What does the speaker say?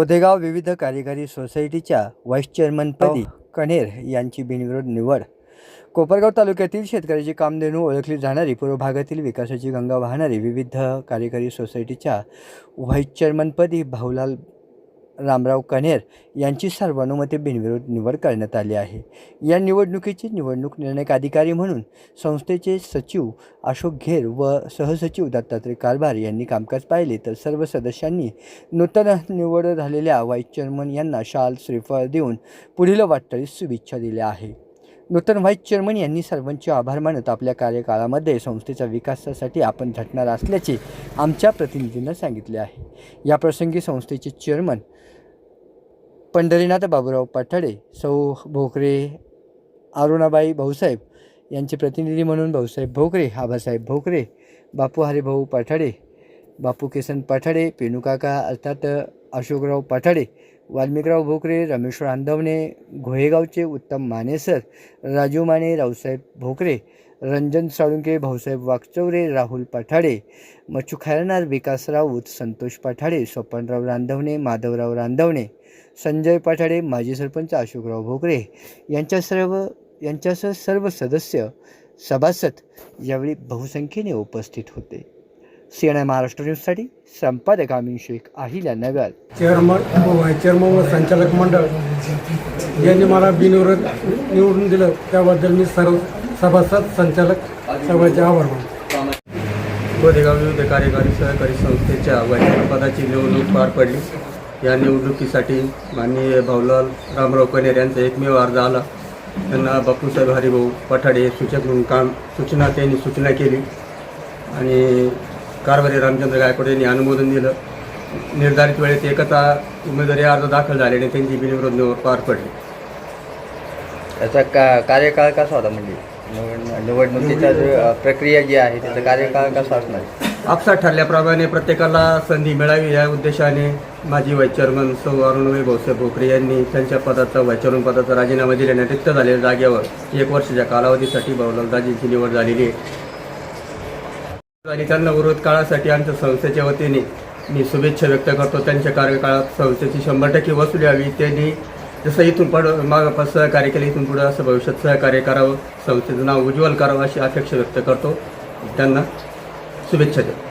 बोधेगाव विविध कार्यकारी सोसायटीच्या व्हाईस चेअरमनपदी कणेर यांची बिनविरोध निवड. कोपरगाव तालुक्यातील शेतकऱ्याची कामधेनू ओळखली जाणारी पूर्व भागातील विकासाची गंगा वाहणारी विविध कार्यकारी सोसायटीच्या व्हाईस चेअरमनपदी भाऊलाल रामराव कणेर यांची सर्वानुमते बिनविरोध निवड करण्यात आली आहे. या निवडणुकीचे निवडणूक निर्णय अधिकारी म्हणून संस्थेचे सचिव अशोक घेर व सहसचिव दत्तात्रय कारभार यांनी कामकाज पाहिले, तर सर्व सदस्यांनी नूतन निवड झालेल्या व्हाईस चेअरमन यांना शाल श्रीफळ देऊन पुढील वाटचालीस शुभेच्छा दिल्या आहे. नूतन व्हाईस चेअरमन यांनी सर्वांचे आभार मानत आपल्या कार्यकाळामध्ये संस्थेच्या विकासासाठी आपण झटणार असल्याचे आमच्या प्रतिनिधींना सांगितले आहे. या प्रसंगी संस्थेचे चेअरमन पंढरीनाथ बाबूराव पाठाडे, सौ भोकरे अरुणाबाई भाऊसाहेब यांचे प्रतिनिधी म्हणून भाऊसाहेब भोकरे, आबासाहेब भोकरे, बापू हरिभाऊ पाठाडे, बापू केसन पाठाडे, पेनुकाका अर्थात अशोकराव पाठाडे, वाल्मिकराव भोकरे, रमेश रांधवणे, घोळेगावचे उत्तम माने सर, राजू माने, रावसाहेब भोकरे, रंजन साळुंके, भाऊसाहेब वागचौरे, राहुल पाठाडे, मच्छू खैरनार, विकास राऊत, संतोष पाठाडे, स्वपनराव रांधवणे, माधवराव रांधवणे, संजय पाठाडे, माजी सरपंच अशोकराव भोकरे यांच्यासह सर्व सदस्य सभासद यावेळी बहुसंख्येने उपस्थित होते. CNN महाराष्ट्र न्यूजसाठी संपादक अमीन शेख, अहिल्यानगर. चेअरमन व संचालक मंडळ यांनी मला बिनविरोध निवडून दिलं त्याबद्दल मी सर्व सभासद संचालक सगळ्यांचे आभार मानतो. बोधेगाव विविध कार्यकारी सहकारी संस्थेच्या व्हाईस पदाची निवडणूक पार पडली. या निवडणुकीसाठी माननीय भाऊलाल रामराव कणेर यांचा एकमेव अर्ज आला. त्यांना बापूसाहेब हरिभाऊ पाठाडे सूचक म्हणून त्यांनी सूचना केली आणि कारभारी रामचंद्र गायकवाड यांनी अनुमोदन दिलं. निर्धारित वेळेत एकच उमेदवारी अर्ज दाखल झाल्याने त्यांची बिनविरोध निवड पार पडली. याचा कार्यकाळ कसा होता, म्हणजे निवडणुकीचा प्रक्रिया जी आहे त्याचा कार्यकाळ कसा असणार? आपसात ठरल्याप्रमाणे प्रत्येकाला संधी मिळावी या उद्देशाने माजी व्हाईस चेअरमन सौ अरुणाबाई भाऊसाहेब भोकरे यांनी त्यांच्या पदाचा व्हाईस चेअरमन पदाचा राजीनामा दिल्याने रिक्त झालेल्या जागेवर 1 वर्षाच्या कालावधीसाठी भाऊलालदाजींची निवड झालेली आहे. त्यांना विरोध काळासाठी आमच्या संस्थेच्या वतीने मी शुभेच्छा व्यक्त करतो. त्यांच्या कार्यकाळात संस्थेची 100% वसुली व्हावी. त्यांनी जसं इथून मागं सहकार्य केलं, इथून पुढं असं भविष्यात सहकार्य करावं, संस्थेचं नाव उज्ज्वल करावं अशी अपेक्षा व्यक्त करतो. त्यांना शुभेच्छा देतो.